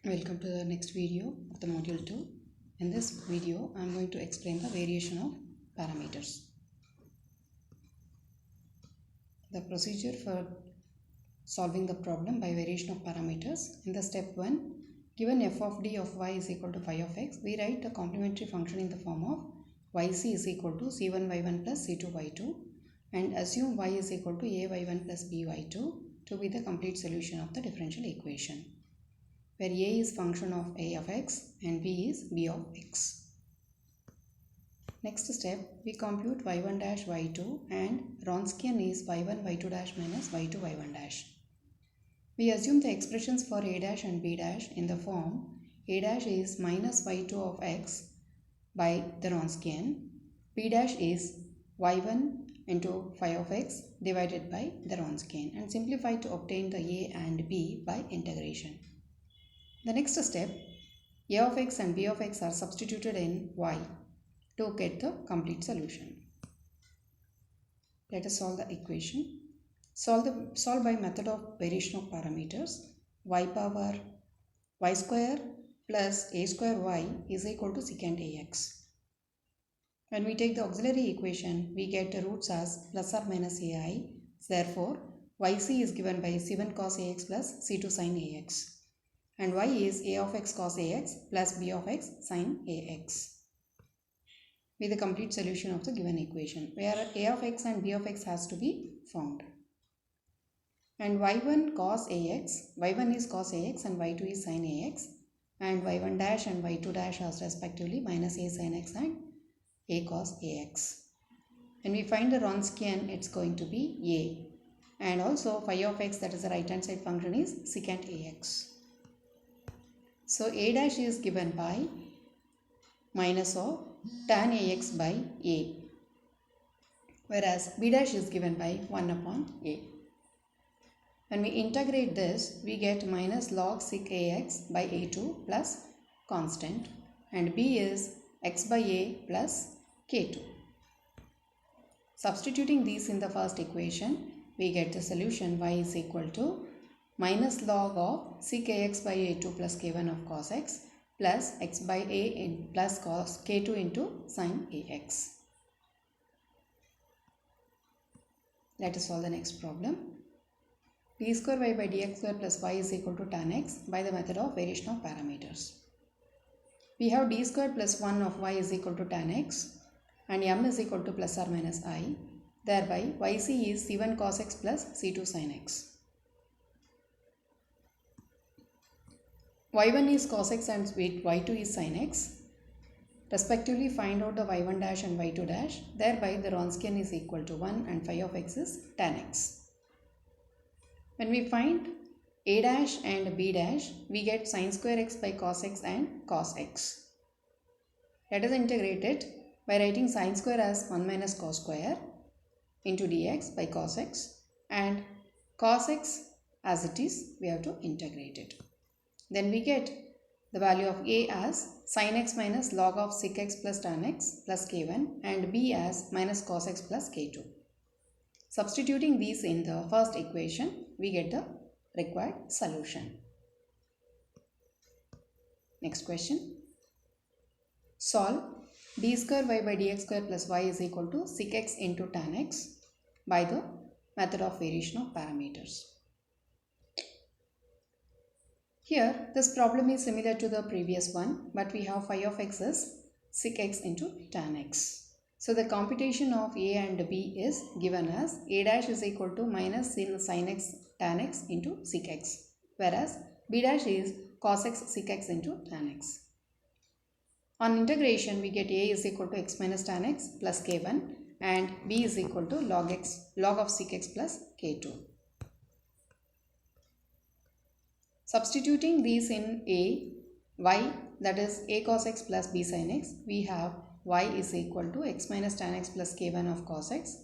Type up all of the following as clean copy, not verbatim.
Welcome to the next video of the module 2. In this video, I am going to explain the variation of parameters. The procedure for solving the problem by variation of parameters. In the step 1, given f of d of y is equal to phi of x, we write the complementary function in the form of yc is equal to c1y1 plus c2y2 and assume y is equal to ay1 plus by2 to be the complete solution of the differential equation, where a is function of a of x and b is b of x. Next step, we compute y1 dash y2 and Wronskian is y1 y2 dash minus y2 y1 dash. We assume the expressions for a dash and b dash in the form a dash is minus y2 of x by the Wronskian, b dash is y1 into phi of x divided by the Wronskian, and simplify to obtain the a and b by integration. The next step, a of x and b of x are substituted in y to get the complete solution. Let us solve the equation. Solve by method of variation of parameters. Y power y square plus a square y is equal to secant ax. When we take the auxiliary equation, we get the roots as plus or minus ai. Therefore, yc is given by c1 cos ax plus c2 sin ax. And y is a of x cos ax plus b of x sin ax. Be the complete solution of the given equation, where a of x and b of x has to be found. And y1 cos ax, y1 is cos ax and y2 is sin ax, and y1 dash and y2 dash are respectively minus a sin x and a cos ax. When we find the Wronskian, it's going to be a, and also phi of x, that is the right hand side function, is secant ax. So a dash is given by minus of tan ax by a, whereas b dash is given by 1 upon a. When we integrate this, we get minus log sec ax by a2 plus constant, and b is x by a plus k2. Substituting these in the first equation, we get the solution y is equal to minus log of sec ax by a2 plus k1 of cos x plus x by a in plus cos k2 into sin ax. Let us solve the next problem. d square y by dx square plus y is equal to tan x by the method of variation of parameters. We have d square plus 1 of y is equal to tan x and m is equal to plus or minus I. Thereby yc is c1 cos x plus c2 sin x. y1 is cos x and y2 is sin x. Respectively, find out the y1 dash and y2 dash. Thereby, the Wronskian is equal to 1 and phi of x is tan x. When we find a dash and b dash, we get sin square x by cos x and cos x. Let us integrate it by writing sin square as 1 minus cos square into dx by cos x, and cos x as it is, we have to integrate it. Then we get the value of a as sin x minus log of sec x plus tan x plus k1 and b as minus cos x plus k2. Substituting these in the first equation, we get the required solution. Next question. Solve d square y by dx square plus y is equal to sec x into tan x by the method of variation of parameters. Here, this problem is similar to the previous one, but we have phi of x is sec x into tan x. So, the computation of a and b is given as a dash is equal to minus sin x tan x into sec x, whereas b dash is cos x sec x into tan x. On integration, we get a is equal to x minus tan x plus k1 and b is equal to log of sec x plus k2. Substituting these in y, that is a cos x plus b sin x, we have y is equal to x minus tan x plus k1 of cos x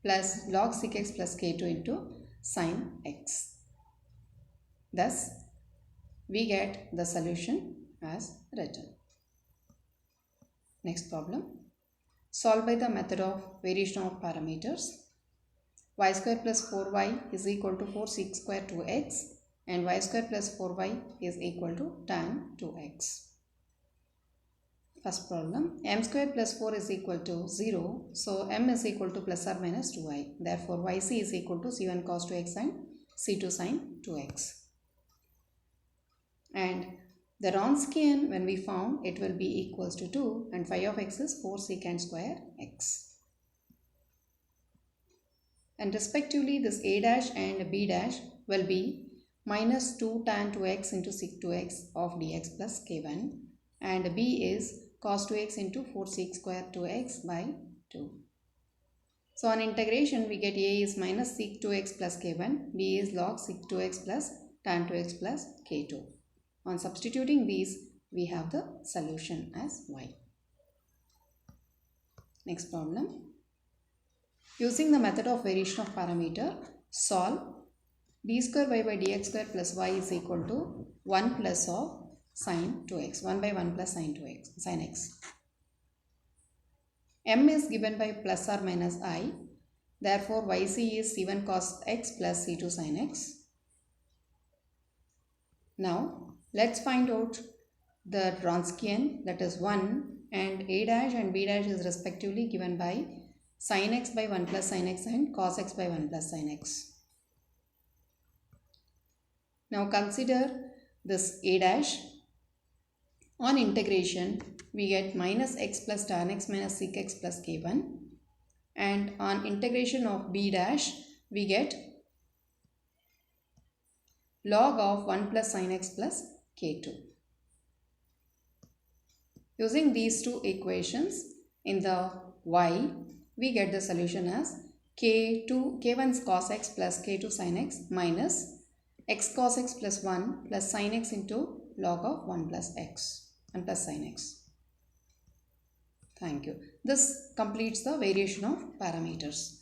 plus log sec x plus k2 into sin x. Thus, we get the solution as written. Next problem. Solve by the method of variation of parameters. Y square plus 4y is equal to 4 sec square 2x and y square plus 4y is equal to tan 2x. First problem, m square plus 4 is equal to 0. So m is equal to plus or minus 2i. Therefore yc is equal to c1 cos 2x and c2 sin 2x. And the Wronskian, when we found, it will be equals to 2 and phi of x is 4 secant square x. And respectively this a dash and b dash will be minus 2 tan 2x into sec 2x of dx plus k1, and b is cos 2x into 4 sec square 2x by 2. So on integration we get a is minus sec 2x plus k1, b is log sec 2x plus tan 2x plus k2. On substituting these, we have the solution as y. Next problem. Using the method of variation of parameter, solve d square y by dx square plus y is equal to 1 plus of sin 2x, 1 by 1 plus sin 2x, sin x. M is given by plus or minus I, therefore yc is c1 cos x plus c2 sin x. Now let's find out the Wronskian, that is 1, and a dash and b dash is respectively given by sin x by 1 plus sin x and cos x by 1 plus sin x. Now consider this a dash. On integration we get minus x plus tan x minus sec x plus k1, and on integration of b dash we get log of 1 plus sin x plus k2. Using these two equations in the y, we get the solution as k1 cos x plus k2 sin x minus x cos x plus 1 plus sin x into log of 1 plus x, 1 plus sin x. Thank you. This completes the variation of parameters.